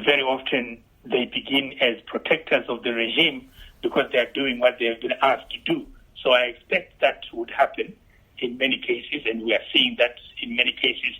very often they begin as protectors of the regime because they are doing what they have been asked to do. So I expect that would happen in many cases, and we are seeing that in many cases.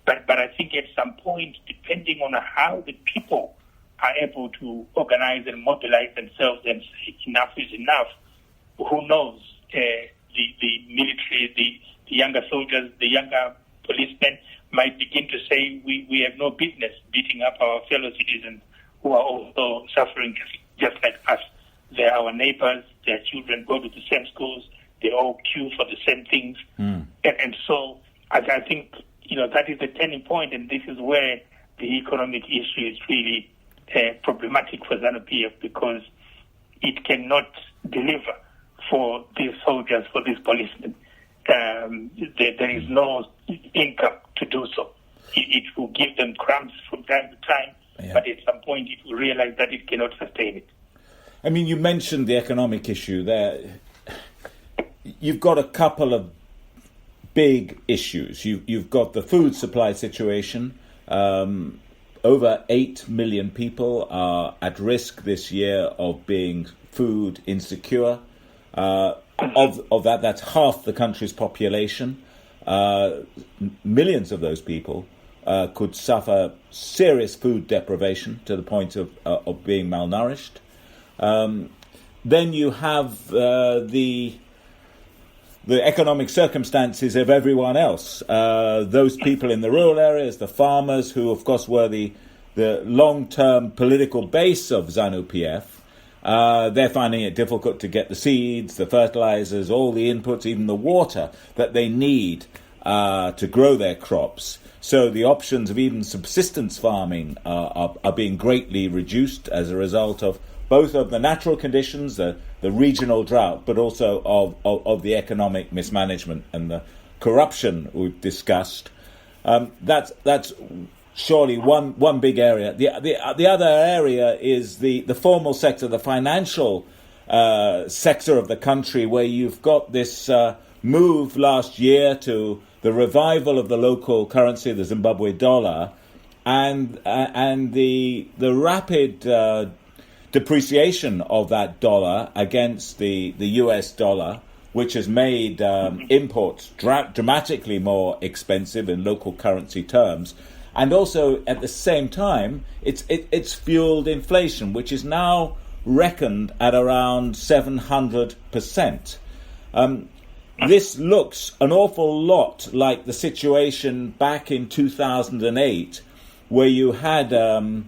But I think at some point, depending on how the people are able to organize and mobilize themselves and say enough is enough, who knows, the military, the younger soldiers, the younger policemen might begin to say we have no business beating up our fellow citizens who are also suffering just like us. They're our neighbors, their children go to the same schools, they all queue for the same things. And so I think, that is the turning point, and this is where the economic issue is really problematic for ZANU-PF, because it cannot deliver for these soldiers, for these policemen. There is no income to do so. It will give them crumbs from time to time, but at some point it will realize that it cannot sustain it. I mean, you mentioned the economic issue there. You've got a couple of big issues. You've got the food supply situation. Over 8 million people are at risk this year of being food insecure. Of that, that's half the country's population. Millions of those people could suffer serious food deprivation to the point of being malnourished. Then you have the economic circumstances of everyone else. Those people in the rural areas, the farmers, who of course were the long-term political base of ZANU-PF. They're finding it difficult to get the seeds, the fertilizers, all the inputs, even the water that they need to grow their crops. So the options of even subsistence farming are being greatly reduced as a result of both of the natural conditions, the regional drought, but also of the economic mismanagement and the corruption we've discussed. That's surely one big area. The other area is the formal sector, the financial sector of the country, where you've got this move last year to the revival of the local currency, the Zimbabwe dollar, and the rapid depreciation of that dollar against the US dollar, which has made imports dramatically more expensive in local currency terms. And also, at the same time, it's fueled inflation, which is now reckoned at around 700%. This looks an awful lot like the situation back in 2008, where you had a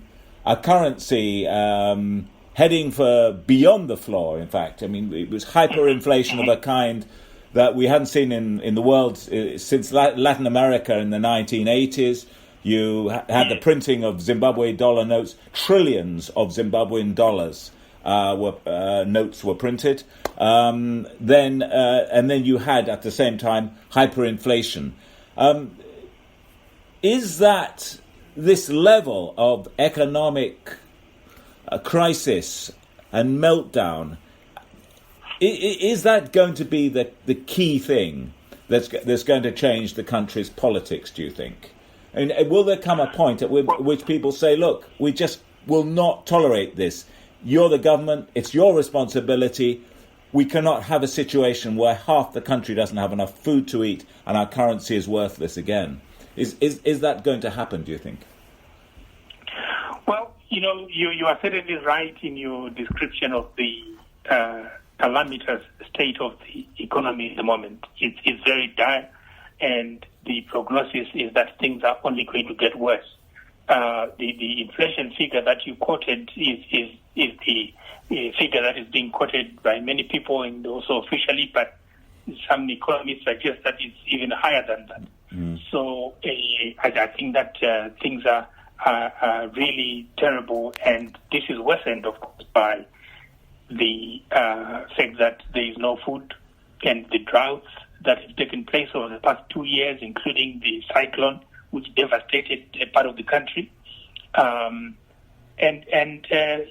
currency heading for beyond the floor, in fact. I mean, it was hyperinflation of a kind that we hadn't seen in the world since Latin America in the 1980s. You had the printing of Zimbabwe dollar notes. Trillions of Zimbabwean dollars notes were printed. Then you had, at the same time, hyperinflation. Is that this level of economic crisis and meltdown, is that going to be the key thing that's going to change the country's politics, do you think? And will there come a point at which people say, look, we just will not tolerate this. You're the government, it's your responsibility. We cannot have a situation where half the country doesn't have enough food to eat and our currency is worthless again. Is that going to happen, do you think? Well, you are certainly right in your description of the calamitous state of the economy at the moment. It's very dire, and the prognosis is that things are only going to get worse. The inflation figure that you quoted is the figure that is being quoted by many people and also officially, but some economists suggest that it's even higher than that. So I think that things are really terrible, and this is worsened, of course, by the fact that there is no food and the droughts that have taken place over the past 2 years, including the cyclone, which devastated a part of the country. And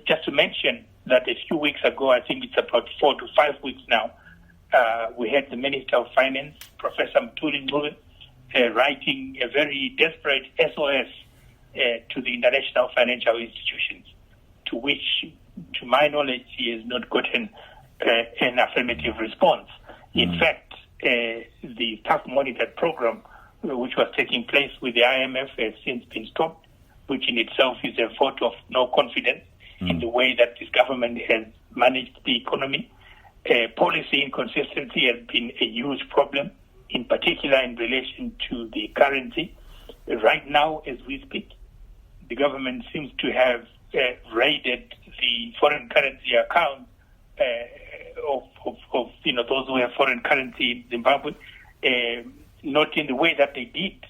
just to mention that a few weeks ago, I think it's about 4 to 5 weeks now, we had the Minister of Finance, Professor Mtuli Ngube, writing a very desperate SOS to the international financial institutions, to which, to my knowledge, he has not gotten an affirmative response. In fact, the tough monitored program, which was taking place with the IMF, has since been stopped, which in itself is a vote of no confidence in the way that this government has managed the economy. Policy inconsistency has been a huge problem, in particular in relation to the currency. Right now, as we speak, the government seems to have raided the foreign currency account of those who have foreign currency in Zimbabwe, not in the way that they did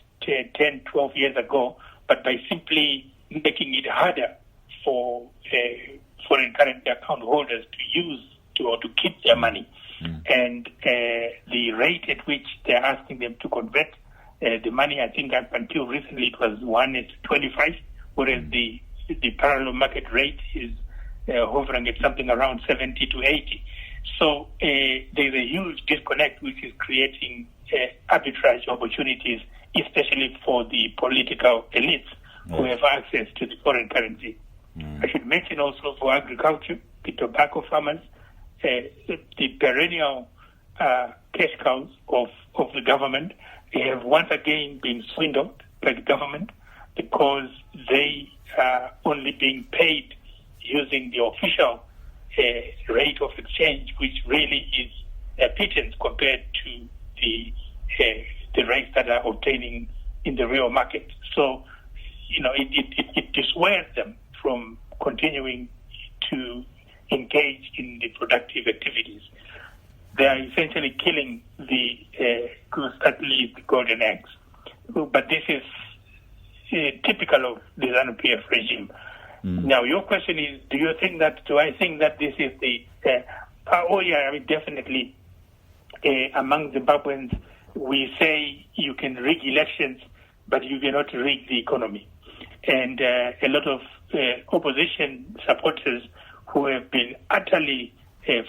10, 12 years ago, but by simply making it harder for foreign currency account holders to use or to keep their money. And the rate at which they're asking them to convert the money, I think up until recently it was 1:25, whereas the parallel market rate is hovering at something around 70 to 80. So there's a huge disconnect which is creating arbitrage opportunities, especially for the political elites who have access to the foreign currency. I should mention also for agriculture, the tobacco farmers, the perennial cash cows of the government have once again been swindled by the government because they are only being paid using the official rate of exchange, which really is a pittance compared to the rates that are obtaining in the real market. So, it dissuades them from continuing to engage in the productive activities. They are essentially killing the goose that lays the golden eggs. But this is typical of the ZANU-PF regime. Now, your question is, do I think that this is the... definitely. Among Zimbabweans, we say you can rig elections, but you cannot rig the economy. And a lot of opposition supporters who have been utterly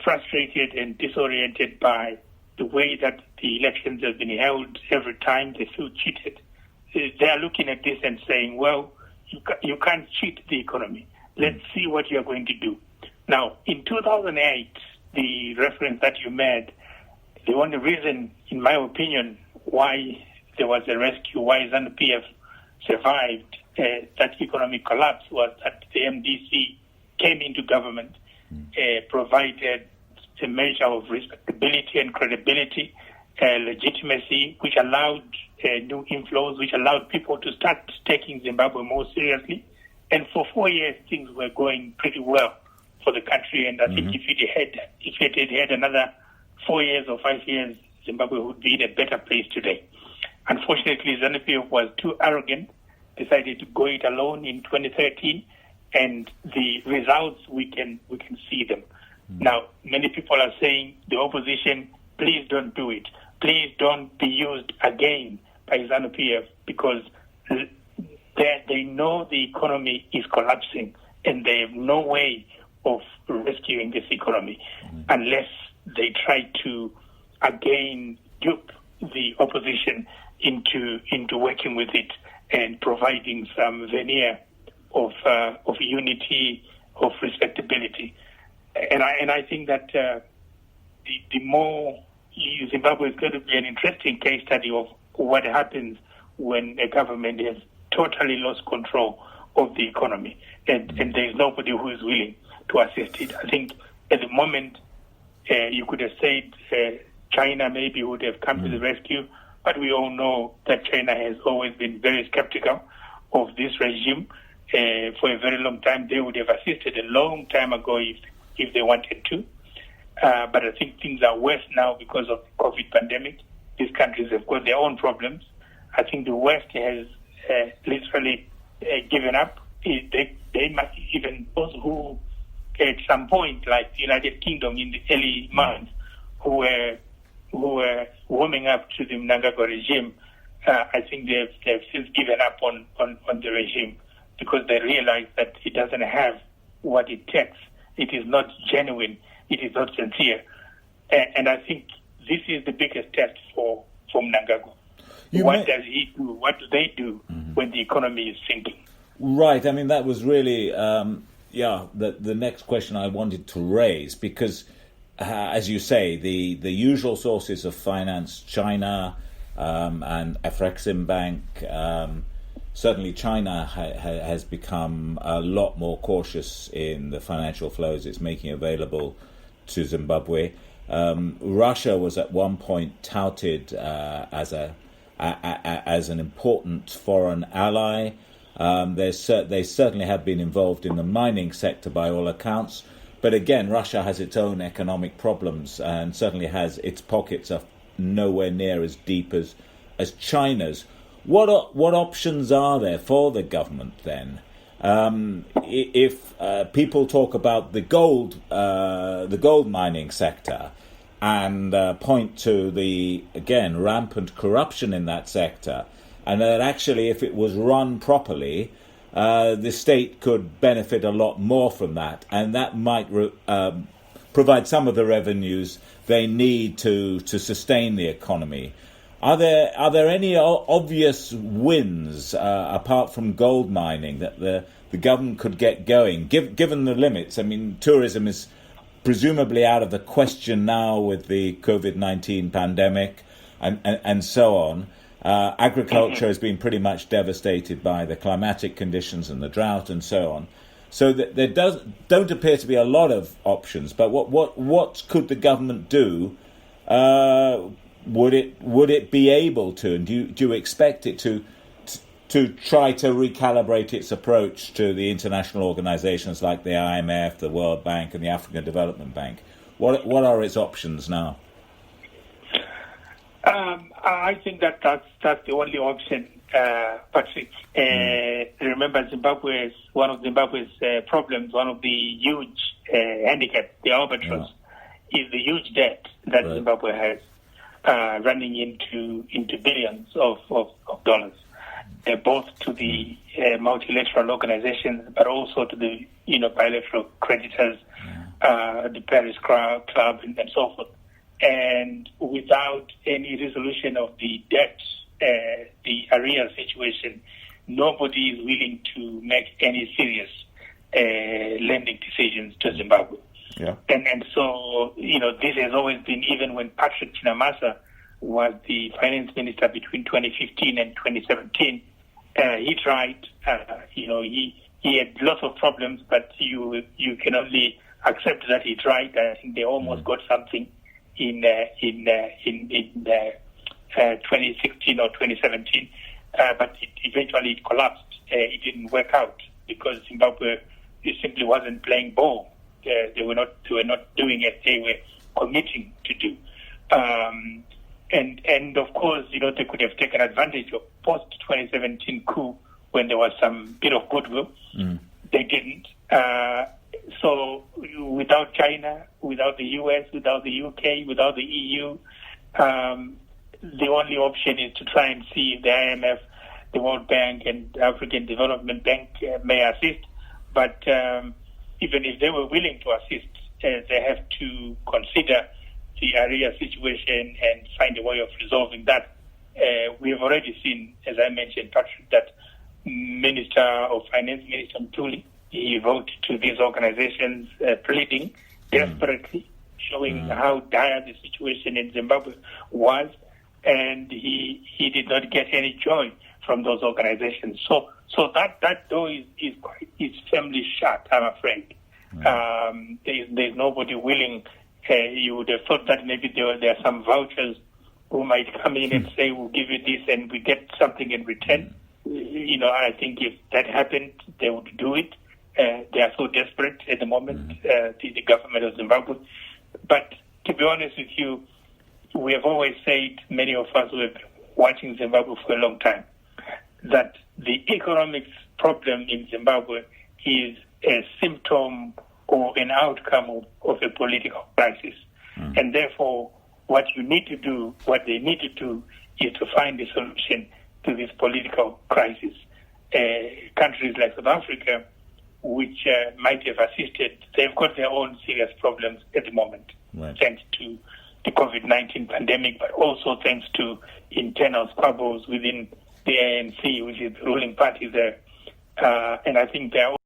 frustrated and disoriented by the way that the elections have been held every time they feel cheated. They are looking at this and saying, well, you can't cheat the economy. Let's see what you're going to do. Now, in 2008, the reference that you made, the only reason, in my opinion, why there was a rescue, why ZANU-PF survived that economic collapse was that the MDC came into government, provided a measure of respectability and credibility, legitimacy, which allowed new inflows, which allowed people to start taking Zimbabwe more seriously. And for 4 years, things were going pretty well for the country. And I think if it had another 4 years or 5 years, Zimbabwe would be in a better place today. Unfortunately, ZANU-PF was too arrogant, decided to go it alone in 2013, and the results, we can see them. Now, many people are saying, the opposition, please don't do it. Please don't be used again by ZANU-PF, because they know the economy is collapsing and they have no way of rescuing this economy unless they try to again dupe the opposition into working with it and providing some veneer of unity, of respectability. And I think that the more Zimbabwe is going to be an interesting case study of what happens when a government has totally lost control of the economy and there is nobody who is willing to assist it. I think at the moment you could have said China maybe would have come to the rescue, but we all know that China has always been very skeptical of this regime. For a very long time, they would have assisted a long time ago if they wanted to. But I think things are worse now because of the COVID pandemic. These countries have got their own problems. I think the West has literally given up. They must, even those who at some point, like the United Kingdom in the early months, who were warming up to the Mnangagwa regime, I think they've since given up on the regime because they realize that it doesn't have what it takes. It is not genuine. It is not sincere. And I think this is the biggest test for Mnangagwa. What does he do? What do they do when the economy is sinking? Right. I mean, that was really, the next question I wanted to raise, because, as you say, the usual sources of finance, China and Afrexim Bank, certainly China has become a lot more cautious in the financial flows it's making available to Zimbabwe. Russia was at one point touted as an important foreign ally. They certainly have been involved in the mining sector by all accounts. But again, Russia has its own economic problems and certainly has its pockets are nowhere near as deep as China's. What options are there for the government then? If people talk about the gold mining sector and point to the, again, rampant corruption in that sector, and that actually if it was run properly, the state could benefit a lot more from that, and that might provide some of the revenues they need to sustain the economy. Are there any obvious wins apart from gold mining that the government could get going, given the limits? I mean, tourism is presumably out of the question now with the COVID-19 pandemic and so on. Agriculture has been pretty much devastated by the climatic conditions and the drought and so on. So there don't appear to be a lot of options. But what could the government do? Would it be able to, and do you expect it to try to recalibrate its approach to the international organisations like the IMF, the World Bank, and the African Development Bank? What are its options now? I think that's the only option, Patrick. Remember, Zimbabwe is one of Zimbabwe's problems. One of the huge handicaps, the albatross, is the huge debt that Zimbabwe has, running into billions of dollars, both to the multilateral organizations, but also to the bilateral creditors, the Paris Club, and so forth. And without any resolution of the debt, the arrears situation, nobody is willing to make any serious lending decisions to Zimbabwe. Yeah. And so, this has always been, even when Patrick Chinamasa was the finance minister between 2015 and 2017, he tried, he had lots of problems, but you can only accept that he tried. I think they almost got something in 2016 or 2017, but eventually it collapsed. It didn't work out because Zimbabwe simply wasn't playing ball. They were not doing as they were committing to do. And of course, they could have taken advantage of post-2017 coup when there was some bit of goodwill. They didn't. So without China, without the US, without the UK, without the EU, the only option is to try and see if the IMF, the World Bank, and the African Development Bank may assist. But even if they were willing to assist, they have to consider the area situation and find a way of resolving that. We have already seen, as I mentioned, Patrick, that Minister of Finance, Minister Mtuli, he wrote to these organizations pleading desperately, showing how dire the situation in Zimbabwe was, and he did not get any joy from those organizations. So that door is firmly shut, I'm afraid. There's nobody willing. You would have thought that maybe there are some vouchers who might come in and say, we'll give you this and we get something in return. I think if that happened, they would do it. They are so desperate at the moment, the government of Zimbabwe. But to be honest with you, we have always said, many of us who have been watching Zimbabwe for a long time, that the economic problem in Zimbabwe is a symptom or an outcome of a political crisis. And therefore, what they need to do is to find a solution to this political crisis. Countries like South Africa, which might have assisted, they've got their own serious problems at the moment, thanks to the COVID-19 pandemic, but also thanks to internal squabbles within the ANC, which is the ruling party there. And I think there are